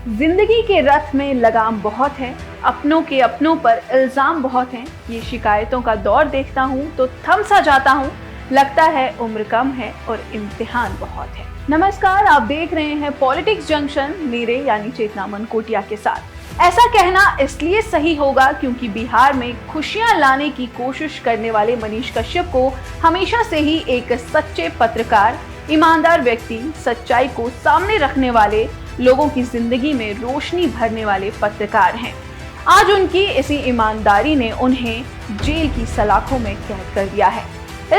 जिंदगी के रथ में लगाम बहुत है, अपनों के अपनों पर इल्जाम बहुत हैं। ये शिकायतों का दौर देखता हूँ तो थम सा जाता हूँ, लगता है उम्र कम है और इम्तिहान बहुत है। नमस्कार, आप देख रहे हैं पॉलिटिक्स जंक्शन मेरे यानी चेतना मनकोटिया के साथ। ऐसा कहना इसलिए सही होगा क्योंकि बिहार में खुशियां लाने की कोशिश करने वाले मनीष कश्यप को हमेशा से ही एक सच्चे पत्रकार, ईमानदार व्यक्ति, सच्चाई को सामने रखने वाले, लोगों की जिंदगी में रोशनी भरने वाले पत्रकार हैं। आज उनकी इसी ईमानदारी ने उन्हें जेल की सलाखों में कैद कर दिया है।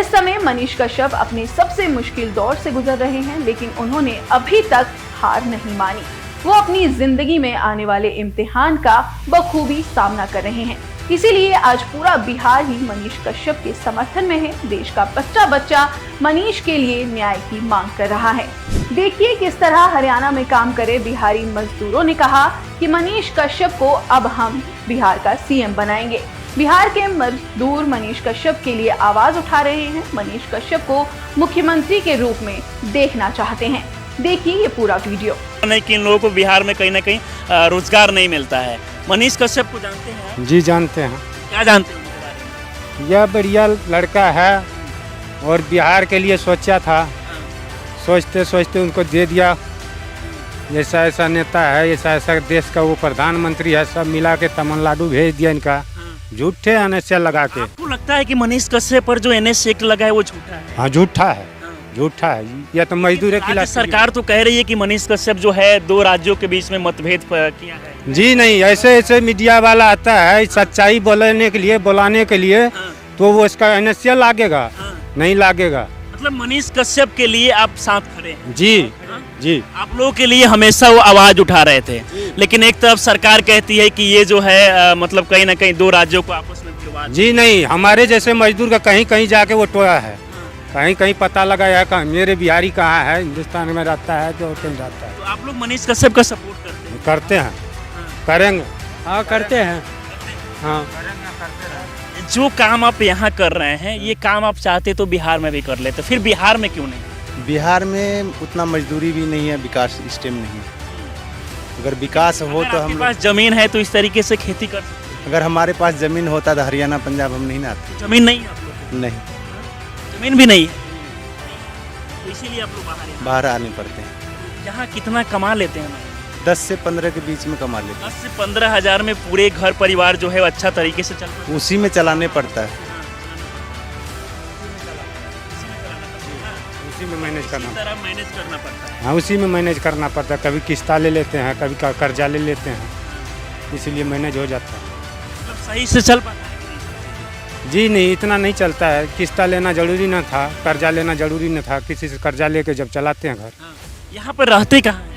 इस समय मनीष कश्यप अपने सबसे मुश्किल दौर से गुजर रहे हैं, लेकिन उन्होंने अभी तक हार नहीं मानी। वो अपनी जिंदगी में आने वाले इम्तिहान का बखूबी सामना कर रहे हैं। इसीलिए आज पूरा बिहार ही मनीष कश्यप के समर्थन में है। देश का बच्चा बच्चा मनीष के लिए न्याय की मांग कर रहा है। देखिए किस तरह हरियाणा में काम करे बिहारी मजदूरों ने कहा कि मनीष कश्यप को अब हम बिहार का सीएम बनाएंगे। बिहार के मजदूर मनीष कश्यप के लिए आवाज उठा रहे हैं। मनीष कश्यप को मुख्यमंत्री के रूप में देखना चाहते हैं। देखिए ये पूरा वीडियो। नहीं कि इन लोगों को बिहार में कहीं ना कहीं रोजगार नहीं मिलता है। मनीष कश्यप को जानते हैं? जी जानते हैं। क्या जानते हैं उनके बारे में? यह बढ़िया लड़का है और बिहार के लिए सोचा था, सोचते सोचते उनको दे दिया। ऐसा ऐसा नेता है, ऐसा ऐसा देश का वो प्रधानमंत्री है, सब मिला के तमिलनाडु भेज दिया इनका। झूठे एनएसए लगा के। आपको लगता है कि मनीष कश्यप पर जो एनएसए एक्ट लगा है वो झूठा है? हाँ झूठा है, झूठा है। यह तो मजदूर के खिलाफ। सरकार तो कह रही है कि मनीष कश्यप जो है दो राज्यों के बीच में मतभेद किया है। जी नहीं, ऐसे ऐसे मीडिया वाला आता है सच्चाई बोलने के लिए, बुलाने के लिए, तो वो इसका एनएसए लागेगा? नहीं लागेगा। मतलब मनीष कश्यप के लिए आप साथ खड़े हैं? जी जी, आप लोगों के लिए हमेशा वो आवाज उठा रहे थे, लेकिन एक तरफ सरकार कहती है कि ये जो है मतलब कहीं ना कहीं दो राज्यों को आपस में विवाद। जी नहीं, हमारे जैसे मजदूर का कहीं कहीं जाके वो टोया है, कहीं कहीं पता लगाया है मेरे बिहारी कहाँ है, हिंदुस्तान में रहता है तो कहीं रहता है। तो आप लोग मनीष कश्यप का सपोर्ट करते हैं? करते हैं, करेंगे। हाँ करते हैं। हाँ जो काम आप यहाँ कर रहे हैं, ये काम आप चाहते तो बिहार में भी कर लेते, फिर बिहार में क्यों नहीं? बिहार में उतना मजदूरी भी नहीं है, विकास स्टेम नहीं है। अगर विकास हो तो हम पास जमीन है तो इस तरीके से खेती कर सकते। अगर हमारे पास जमीन होता तो हरियाणा पंजाब हम नहीं ना आते। जमीन नहीं है आप लोग? नहीं, जमीन भी नहीं है, तो इसीलिए आप लोग बाहर आने पड़ते हैं। यहाँ कितना कमा लेते हैं? 10 से 15 के बीच में कमा लेते हैं। 10 से 15 हजार में पूरे घर परिवार जो है अच्छा तरीके से चलता है? उसी में चलाने पड़ता है। उसी में मैनेज करना पड़ता है। हाँ, उसी में मैनेज करना पड़ता है। कभी किस्ता ले लेते हैं, कभी कर्जा ले लेते हैं, इसीलिए मैनेज हो जाता है। मतलब सही से चल पाता है? जी नहीं, इतना नहीं चलता है। किस्ता लेना जरूरी ना था, कर्जा लेना जरूरी ना था। किसी से कर्जा लेके जब चलाते हैं घर। यहाँ पर रहते कहाँ हैं?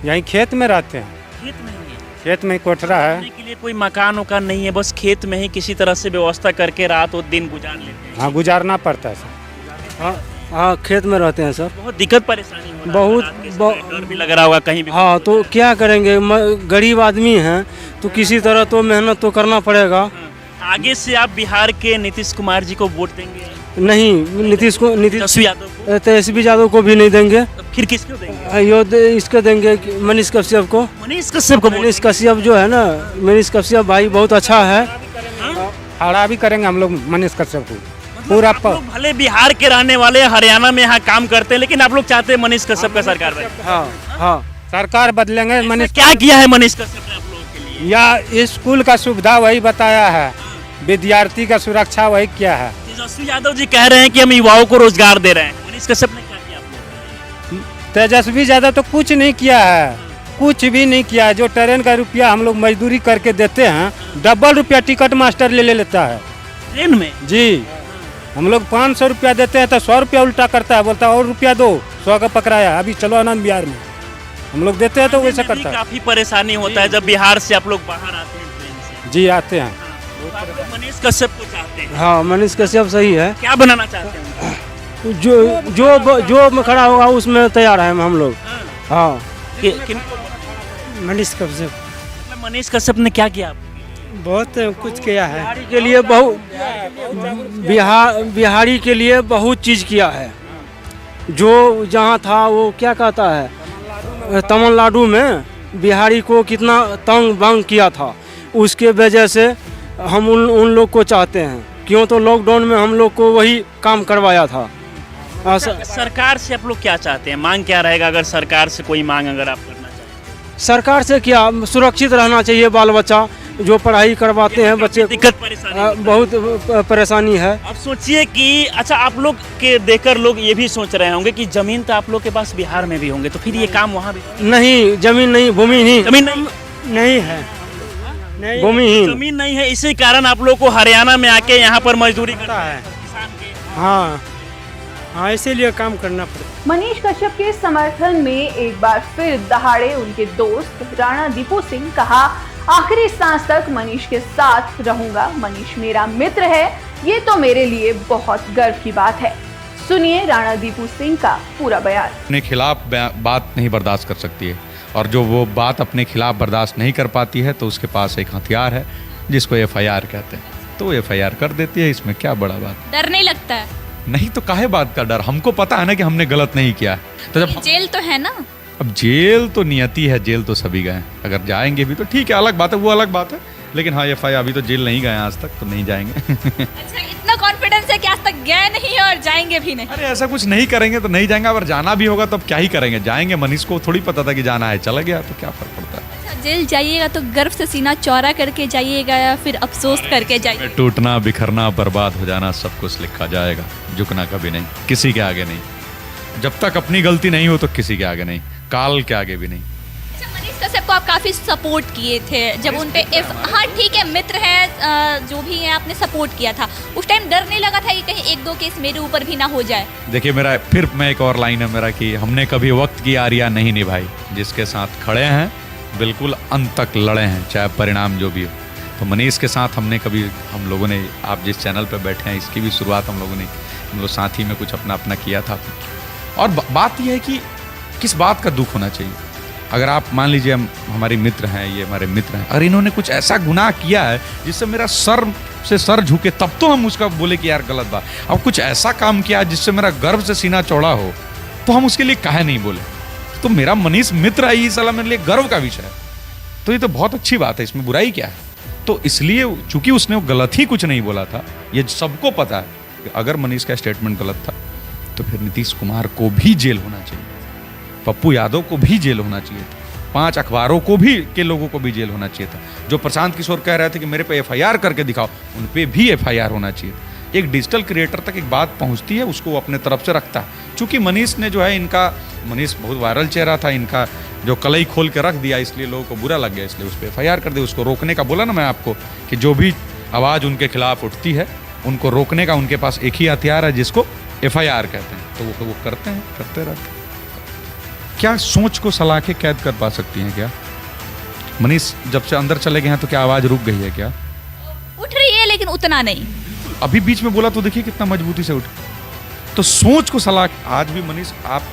यहीं खेत में रहते हैं। खेत में ही? खेत में कोठरा है। रहने के लिए कोई मकान वकान नहीं है, बस खेत में ही किसी तरह से व्यवस्था करके रात और दिन गुजार लेते हैं? हाँ, गुजारना पड़ता है सर। हाँ खेत में रहते हैं सर। बहुत दिक्कत परेशानी हो रहा है? बहुत डर भी लग रहा होगा कहीं भी? हाँ, तो क्या करेंगे, गरीब आदमी हैं तो किसी तरह तो मेहनत तो करना पड़ेगा। आगे से आप बिहार के नीतीश कुमार जी को वोट देंगे? नहीं, नीतीश तेजस्वी यादव को? तेजस्वी यादव को भी नहीं देंगे। तो फिर किसको देंगे? इसको देंगे मनीष कश्यप को। मनीष कश्यप को? मनीष कश्यप जो है ना, मनीष कश्यप भाई बहुत अच्छा है। खड़ा भी करेंगे हम लोग मनीष कश्यप को पूरा। आप लोग भले बिहार के रहने वाले हरियाणा में यहाँ काम करते हैं, लेकिन आप लोग चाहते हैं मनीष कश्यप का सरकार बने? हाँ हाँ, सरकार बदलेंगे। मनीष क्या किया है मनीष कश्यप ने आप लोगों के लिए? या स्कूल का सुविधा वही बताया है, विद्यार्थी का सुरक्षा वही किया है। तेजस्वी यादव जी कह रहे हैं कि हम युवाओं को रोजगार दे रहे हैं, मनीष कश्यप ने क्या किया आप लोगों के लिए? तेजस्वी यादव तो कुछ नहीं किया है, कुछ भी नहीं किया है। जो ट्रेन का रुपया हम लोग मजदूरी करके देते हैं, डबल रुपया टिकट मास्टर ले लेता है ट्रेन में। जी, हम लोग 500 रुपया देते हैं तो 100 रुपया उल्टा करता है, बोलता है और रुपया दो, 100 का पकड़ाया। अभी चलो आनंद बिहार में हम लोग देते हैं तो वैसा करता है। काफी परेशानी होता है जब बिहार से आप लोग बाहर आते हैं ट्रेन से। जी आते हैं। आप लोग मनीष कश्यप को चाहते हैं? हाँ, मनीष कश्यप सही है। क्या बनाना चाहते हैं? जो खड़ा होगा उसमें तैयार है हम लोग। हाँ, मनीष कश्यप। मनीष कश्यप ने क्या किया? बहुत कुछ किया है बिहारी के लिए बिहारी के लिए बहुत चीज़ किया है। जो जहाँ था वो क्या कहता है, तमिलनाडु में बिहारी को कितना तंग भंग किया था, उसके वजह से हम उन लोग को चाहते हैं। क्यों तो लॉकडाउन में हम लोग को वही काम करवाया था। सरकार से आप लोग क्या चाहते हैं, मांग क्या रहेगा अगर सरकार से कोई मांग अगर आप करना चाहते सरकार से क्या, सुरक्षित रहना चाहिए बाल बच्चा, जो पढ़ाई करवाते हैं बच्चे, दिक्कत परेशानी बहुत परेशानी है। अब सोचिए कि अच्छा आप लोग के देखकर लोग ये भी सोच रहे होंगे कि जमीन तो आप लोग के पास बिहार में भी होंगे, तो फिर ये काम वहाँ भी नहीं, जमीन नहीं, भूमिहीन जमीन नहीं नहीं है, भूमिहीन जमीन नहीं है, इसी कारण आप लोग को हरियाणा में आके यहाँ पर मजदूरी करना है किसान के। हाँ, इसीलिए काम करना पड़ता। मनीष कश्यप के समर्थन में एक बार फिर दहाड़े उनके दोस्त राणा दीपू सिंह, कहा आखिरी सांस तक मनीष के साथ रहूंगा, मनीष मेरा मित्र है, ये तो मेरे लिए बहुत गर्व की बात है। सुनिए राणा दीपू सिंह का पूरा बयान। अपने खिलाफ बात नहीं बर्दाश्त कर सकती है, और जो वो बात अपने खिलाफ बर्दाश्त नहीं कर पाती है तो उसके पास एक हथियार है जिसको FIR कहते हैं, तो वो FIR कर देती है। इसमें क्या बड़ा बात, डर नहीं लगता है? नहीं तो काहे बात का डर, हमको पता है ना कि हमने गलत नहीं किया। तो जब जेल तो है ना? अब जेल तो नियति है, जेल तो सभी गए, अगर जाएंगे भी तो ठीक है, अलग बात है, वो अलग बात है। लेकिन हाँ FIR अभी तो जेल नहीं गए आज तक, तो नहीं जाएंगे। अच्छा, इतना कॉन्फिडेंस है कि आज तक गए नहीं और जाएंगे भी नहीं? अरे ऐसा कुछ नहीं करेंगे तो नहीं जाएंगे, अगर जाना भी होगा तो अब क्या ही करेंगे, जाएंगे। मनीष को थोड़ी पता था कि जाना है, चला गया, तो क्या फर्क पड़ता है। अच्छा, जेल जाइएगा तो गर्व से सीना चौड़ा करके जाइएगा या फिर अफसोस करके जाइएगा? टूटना, बिखरना, बर्बाद हो जाना, सब कुछ लिखा जाएगा, झुकना कभी नहीं, किसी के आगे नहीं। जब तक अपनी गलती नहीं हो तो किसी के आगे नहीं, काल के आगे भी नहीं। अच्छा, मनीष कश्यप को आप काफी सपोर्ट किए थे जब उन पे हाँ ठीक है, मित्र है, जो भी है, आपने सपोर्ट किया था, उस टाइम डर नहीं लगा था कि कहीं एक दो केस मेरे ऊपर भी ना हो जाए? देखिए मेरा फिर मैं एक और लाइन है मेरा कि हमने कभी वक्त की आरियां नहीं निभाई, जिसके साथ खड़े हैं बिल्कुल अंत तक लड़े हैं, चाहे परिणाम जो भी हो। तो मनीष के साथ हमने कभी, हम लोगों ने, आप जिस चैनल पर बैठे हैं इसकी भी शुरुआत हम लोग साथ ही में कुछ अपना किया था। और बात यह है कि किस बात का दुख होना चाहिए, अगर आप मान लीजिए हम हमारे मित्र हैं, ये हमारे मित्र हैं, अगर इन्होंने कुछ ऐसा गुनाह किया है जिससे मेरा सर से सर झुके, तब तो हम उसका बोले कि यार गलत बात। अब कुछ ऐसा काम किया है जिससे मेरा गर्व से सीना चौड़ा हो, तो हम उसके लिए काहे नहीं बोले। तो मेरा मनीष मित्र है, ये साला मेरे लिए गर्व का विषय है, तो ये तो बहुत अच्छी बात है, इसमें बुराई क्या है। तो इसलिए चूंकि उसने गलत ही कुछ नहीं बोला था, ये सबको पता है, अगर मनीष का स्टेटमेंट गलत था तो फिर नीतीश कुमार को भी जेल होना चाहिए, पप्पू यादव को भी जेल होना चाहिए था, 5 अखबारों को भी के लोगों को भी जेल होना चाहिए था। जो प्रशांत किशोर कह रहे थे कि मेरे पे FIR करके दिखाओ, उन पे भी FIR होना चाहिए। एक डिजिटल क्रिएटर तक एक बात पहुंचती है, उसको अपने तरफ से रखता है। चूंकि मनीष ने जो है मनीष बहुत वायरल चेहरा था, इनका जो कलई खोल के रख दिया, इसलिए लोगों को बुरा लग गया, इसलिए उस पर FIR कर दी। उसको रोकने का बोला ना मैं आपको कि जो भी आवाज़ उनके खिलाफ उठती है उनको रोकने का उनके पास एक ही हथियार है जिसको FIR कहते हैं, तो वो करते हैं, करते रहते हैं। क्या सोच को सलाखें कैद कर पा सकती हैं क्या? मनीष जब से अंदर चले गए हैं तो क्या आवाज़ रुक गई है क्या? उठ रही है लेकिन उतना नहीं। अभी बीच में बोला तो देखिए कितना मजबूती से उठ। तो सोच को सलाख, आज भी मनीष आप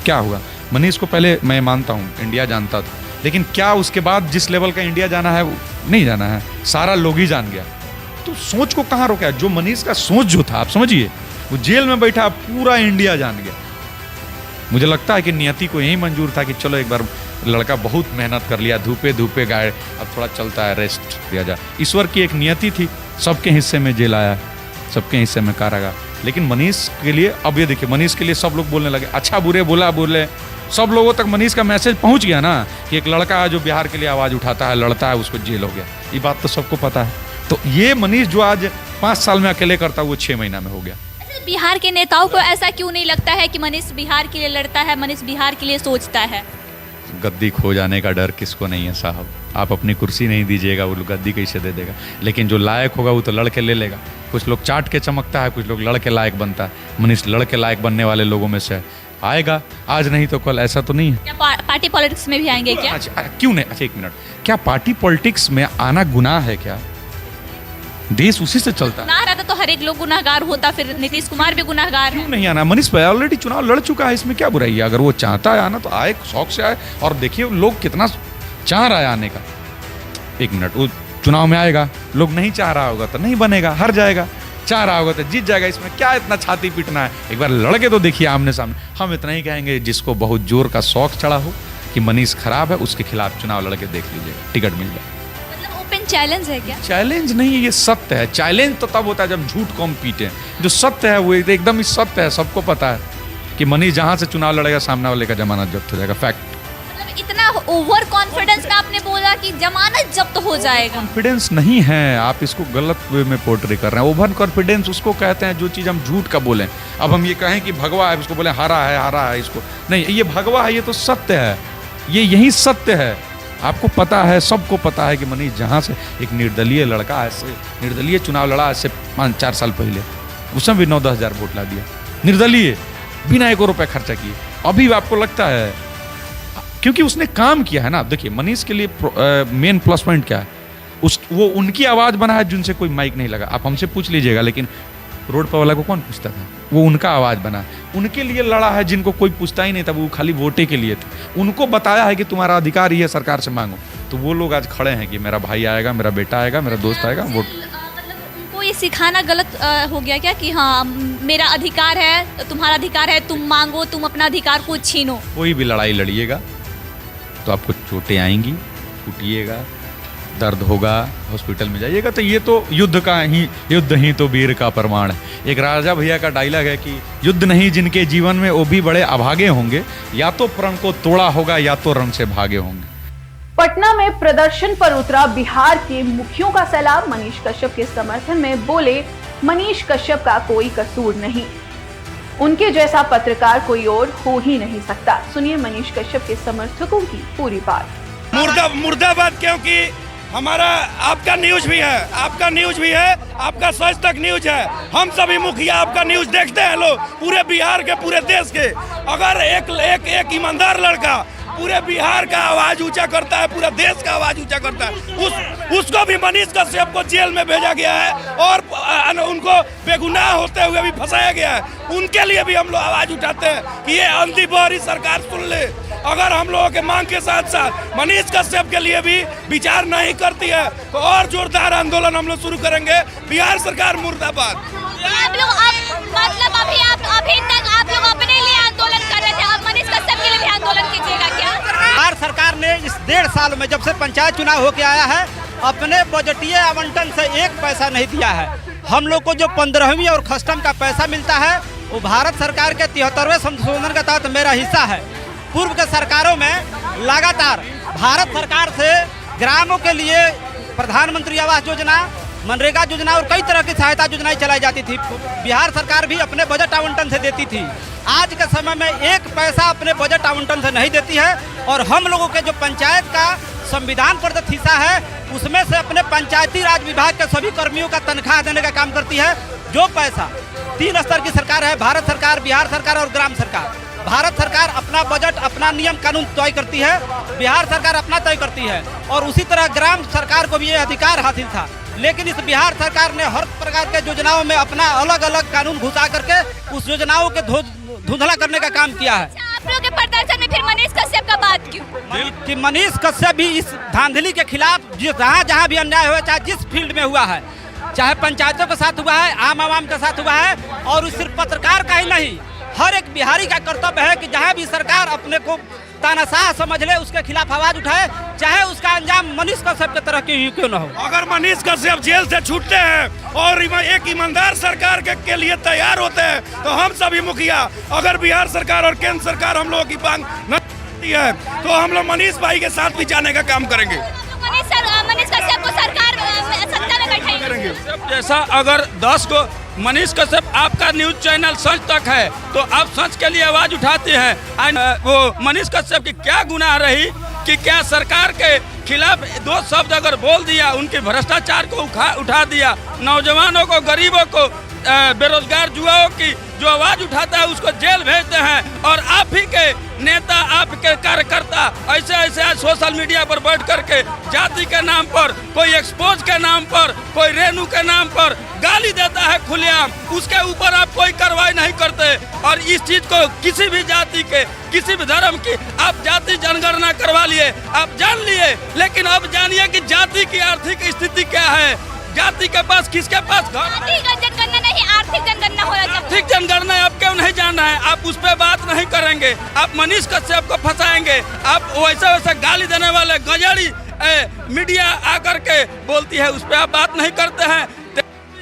क्या हुआ, मनीष को पहले मैं मानता हूँ इंडिया जानता था, लेकिन क्या उसके बाद जिस लेवल का इंडिया जाना है वो नहीं जाना है, सारा लोग ही जान गया। तो सोच को कहाँ रोका? जो मनीष का सोच जो था, आप समझिए, वो जेल में बैठा पूरा इंडिया जान गया। मुझे लगता है कि नियति को यही मंजूर था कि चलो एक बार लड़का बहुत मेहनत कर लिया, धूपे गाए, अब थोड़ा चलता है, रेस्ट दिया जाए। ईश्वर की एक नियति थी, सबके हिस्से में जेल आया, सबके हिस्से में कारागार। लेकिन मनीष के लिए, अब ये देखिए, मनीष के लिए सब लोग बोलने लगे, अच्छा बुरे बोले, सब लोगों तक मनीष का मैसेज पहुंच गया ना कि एक लड़का है जो बिहार के लिए आवाज़ उठाता है, लड़ता है, उसको जेल हो गया। ये बात तो सबको पता है। तो ये मनीष जो आज 5 साल में अकेले करता है, वो 6 महीना में हो गया। बिहार के नेताओं को ऐसा क्यों नहीं लगता है कि मनीष बिहार के लिए लड़ता है, मनीष बिहार के लिए सोचता है? गद्दी खो जाने का डर किसको नहीं है साहब। आप अपनी कुर्सी नहीं दीजिएगा, वो गद्दी कैसे दे देगा? लेकिन जो लायक होगा वो तो लड़के ले लेगा। कुछ लोग चाट के चमकता है, कुछ लोग लड़के लायक बनता है। मनीष लड़के लायक बनने वाले लोगों में से आएगा, आज नहीं तो कल, ऐसा तो नहीं है। क्या पार्टी पॉलिटिक्स में भी आएंगे क्या? अच्छा, क्यों नहीं? अच्छा 1 मिनट, क्या पार्टी पॉलिटिक्स में आना गुनाह है क्या? देश उसी से चलता है। गुनाह रहता तो हर एक लोग गुनाहगार होता, फिर नीतीश कुमार भी गुनाहगार है। क्यों नहीं आना? मनीष भाई ऑलरेडी चुनाव लड़ चुका है, इसमें क्या बुराई है? अगर वो चाहता है आना तो आए, शौक से आए। और देखिए लोग कितना चाह रहा है आने का। 1 मिनट, वो चुनाव में आएगा, लोग नहीं चाह रहा होगा तो नहीं बनेगा, हार जाएगा। चाह रहा होगा तो जीत जाएगा। इसमें क्या इतना छाती पीटना है? एक बार लड़के तो देखिए आमने सामने। हम इतना ही कहेंगे, जिसको बहुत जोर का शौक चढ़ा हो कि मनीष खराब है, उसके खिलाफ चुनाव लड़के देख लीजिएगा, टिकट मिल जाए। मतलब ओपन चैलेंज है क्या? चैलेंज नहीं है, ये सत्य है। चैलेंज तो तब होता है जब झूठ कम पीटे। जो सत्य है वो एकदम ही सत्य है, सबको पता है कि मनीष जहाँ से चुनाव लड़ेगा सामने वाले का जमानत जब्त हो जाएगा, फैक्ट। मतलब इतना ओवर कॉन्फिडेंस में आपने बोला कि जमानत जब्त हो जाएगा। कॉन्फिडेंस नहीं है, आप इसको गलत वे में पोर्ट्रे कर रहे हैं। ओवर कॉन्फिडेंस उसको कहते हैं जो चीज़ हम झूठ का बोलें। अब हम ये कहें कि भगवा है, उसको बोले हारा है इसको नहीं, ये भगवा है, ये तो सत्य है, ये यही सत्य है। आपको पता है, सबको पता है कि मनीष जहाँ से एक निर्दलीय लड़का ऐसे निर्दलीय चुनाव लड़ा ऐसे 5-4 साल पहले, उसमें भी 9-10 हज़ार वोट ला दिया निर्दलीय, बिना 1 रुपये खर्चा किए। अभी आपको लगता है क्योंकि उसने काम किया है ना। देखिए मनीष के लिए मेन प्लस पॉइंट क्या है, वो उनकी आवाज़ बना है जिनसे कोई माइक नहीं लगा। आप हमसे पूछ लीजिएगा, लेकिन रोड पर वाला को कौन पूछता था? वो उनका आवाज़ बना, उनके लिए लड़ा है जिनको कोई पूछता ही नहीं था, वो खाली वोटे के लिए थे। उनको बताया है कि तुम्हारा अधिकार ही है, सरकार से मांगो। तो वो लोग आज खड़े हैं कि मेरा भाई आएगा, मेरा बेटा आएगा, मेरा दोस्त आएगा, वोट। मतलब उनको ये सिखाना गलत हो गया क्या कि हाँ मेरा अधिकार है, तुम्हारा अधिकार है, तुम मांगो, तुम अपना अधिकार को छीनो। कोई भी लड़ाई लड़िएगा तो आपको चोटें आएंगी, फूटिएगा, दर्द होगा, हॉस्पिटल में जाइएगा। तो ये तो युद्ध ही तो वीर का प्रमाण है। एक राजा भैया का डायलॉग है कि युद्ध नहीं जिनके जीवन में वो भी बड़े अभागे होंगे, या तो प्रण को तोड़ा होगा या तो रण से भागे होंगे। पटना में प्रदर्शन पर उतरा बिहार के मुखियों का सैलाब। मनीष कश्यप के समर्थन में बोले, मनीष कश्यप का कोई कसूर नहीं, उनके जैसा पत्रकार कोई और हो ही नहीं सकता। सुनिए मनीष कश्यप के समर्थकों की पूरी बात। मुर्दाबाद, क्योंकि हमारा आपका न्यूज भी है, आपका सच तक न्यूज है। हम सभी मुखिया आपका न्यूज देखते हैं लोग, पूरे बिहार के, पूरे देश के। अगर एक ईमानदार लड़का पूरे बिहार का आवाज ऊंचा करता है, पूरा देश का आवाज ऊंचा करता है, उसको भी मनीष कश्यप को जेल में भेजा गया है और उनको बेगुनाह होते हुए भी फंसाया गया है। उनके लिए भी हम लोग आवाज उठाते हैं कि ये अंधी बहरी सरकार सुन ले। अगर हम लोगों के मांग के साथ साथ मनीष कश्यप के लिए भी विचार नहीं करती है तो और जोरदार आंदोलन हम लोग शुरू करेंगे। बिहार सरकार मुर्दाबाद। मतलब अभी तक आप लोग अपने लिए आंदोलन कर रहे थे, अब मनीष कश्यप के लिए भी आंदोलन कीजिएगा क्या? बिहार सरकार ने इस 1.5 साल में, जब से पंचायत चुनाव होके आया है, अपने बजटीय आवंटन से 1 पैसा नहीं दिया है। हम लोग को जो 15वीं और कस्टम का पैसा मिलता है वो भारत सरकार के 73वें संशोधन के तहत मेरा हिस्सा है। पूर्व के सरकारों में लगातार भारत सरकार से ग्रामों के लिए प्रधानमंत्री आवास योजना, मनरेगा योजना और कई तरह की सहायता योजनाएं चलाई जाती थी। बिहार सरकार भी अपने बजट आवंटन से देती थी। आज के समय में 1 पैसा अपने बजट आवंटन से नहीं देती है और हम लोगों के जो पंचायत का संविधान प्रदत्त हिस्सा है उसमें से अपने पंचायती राज विभाग के सभी कर्मियों का तनख्वाह देने का काम करती है। जो पैसा 3 स्तर की सरकार है, भारत सरकार, बिहार सरकार और ग्राम सरकार। भारत सरकार अपना बजट, अपना नियम कानून तय करती है, बिहार सरकार अपना तय करती है और उसी तरह ग्राम सरकार को भी ये अधिकार हासिल था। लेकिन इस बिहार सरकार ने हर प्रकार के योजनाओं में अपना अलग अलग कानून घुसा करके उस योजनाओं के धुंधला करने का काम किया है। आप लोगों के प्रदर्शन में फिर मनीष कश्यप का बात क्यों? कि मनीष कश्यप भी इस धांधली के खिलाफ जहाँ भी अन्याय हुआ, चाहे जिस फील्ड में हुआ है, चाहे पंचायतों के साथ हुआ है, आम आवाम के साथ हुआ है, और सिर्फ पत्रकार का ही नहीं, हर एक बिहारी का कर्तव्य है कि जहाँ भी सरकार अपने को तानाशाह समझ ले उसके खिलाफ आवाज उठाए, चाहे उसका अंजाम मनीष कश्यप की तरह क्यों न हो। अगर मनीष कश्यप जेल से छूटते हैं और एक ईमानदार सरकार के लिए तैयार होते हैं तो हम सभी मुखिया, अगर बिहार सरकार और केंद्र सरकार हम लोगों की मांग न करती है तो हम लोग मनीष भाई के साथ भी जाने का काम करेंगे। मनीष कश्यप को सरकार सत्ता में बैठाएंगे। जैसा अगर 10 को मनीष कश्यप, आपका न्यूज चैनल सच तक है तो आप सच के लिए आवाज उठाते हैं। वो मनीष कश्यप की क्या गुनाह रही कि क्या सरकार के खिलाफ 2 शब्द अगर बोल दिया, उनके भ्रष्टाचार को उठा दिया, नौजवानों को, गरीबों को, बेरोजगार युवाओं की जो आवाज उठाता है उसको जेल भेजते हैं। और आप ही के नेता, आपके कार्यकर्ता ऐसे आज सोशल मीडिया पर बैठ करके जाति के नाम पर, कोई एक्सपोज के नाम पर, कोई रेनू के नाम पर गाली देता है खुलेआम, उसके ऊपर आप कोई कार्रवाई नहीं करते। और इस चीज को किसी भी जाति के, किसी भी धर्म की आप जाति जनगणना करवा लिए, आप जान लिए, लेकिन अब जानिए कि जाति की आर्थिक स्थिति क्या है। जाति के पास, किसके पास घर? जनगणना नहीं, आर्थिक जनगणना हो रहा है। आर्थिक जनगणना आपके क्यों नहीं जान रहे हैं? आप उस पर बात नहीं करेंगे, आप मनीष कश्यप को फंसाएंगे, आप वैसा वैसा गाली देने वाले गजड़ी मीडिया आकर के बोलती है, उस पर आप बात नहीं करते हैं।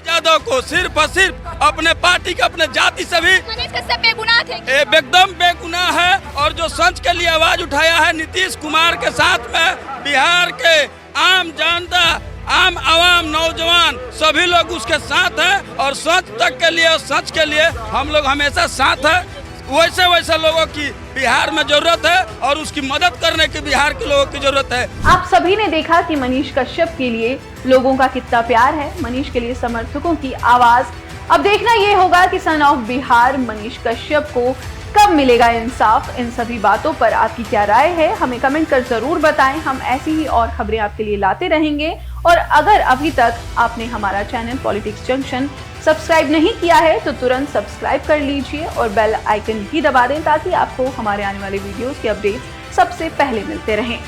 यादव को सिर्फ और सिर्फ अपने पार्टी के अपने जाति से भी मनीष कश्यप बेगुनाह थे। एकदम बेगुनाह है। और जो सच के लिए आवाज उठाया है नीतीश कुमार के साथ में, बिहार के आम जनता, आम आवाम, नौजवान सभी लोग उसके साथ हैं और सच तक के लिए, सच के लिए हम लोग हमेशा साथ हैं। वैसे वैसे लोगों की बिहार में जरूरत है और उसकी मदद करने की बिहार के लोगों की जरूरत है। आप सभी ने देखा कि मनीष कश्यप के लिए लोगों का कितना प्यार है, मनीष के लिए समर्थकों की आवाज। अब देखना ये होगा कि सन ऑफ बिहार मनीष कश्यप को कब मिलेगा इंसाफ। इन सभी बातों पर आपकी क्या राय है, हमें कमेंट कर जरूर बताएं। हम ऐसी ही और खबरें आपके लिए लाते रहेंगे। और अगर अभी तक आपने हमारा चैनल पॉलिटिक्स जंक्शन सब्सक्राइब नहीं किया है तो तुरंत सब्सक्राइब कर लीजिए और बेल आइकन भी दबा दें ताकि आपको हमारे आने वाले वीडियोस के अपडेट सबसे पहले मिलते रहें।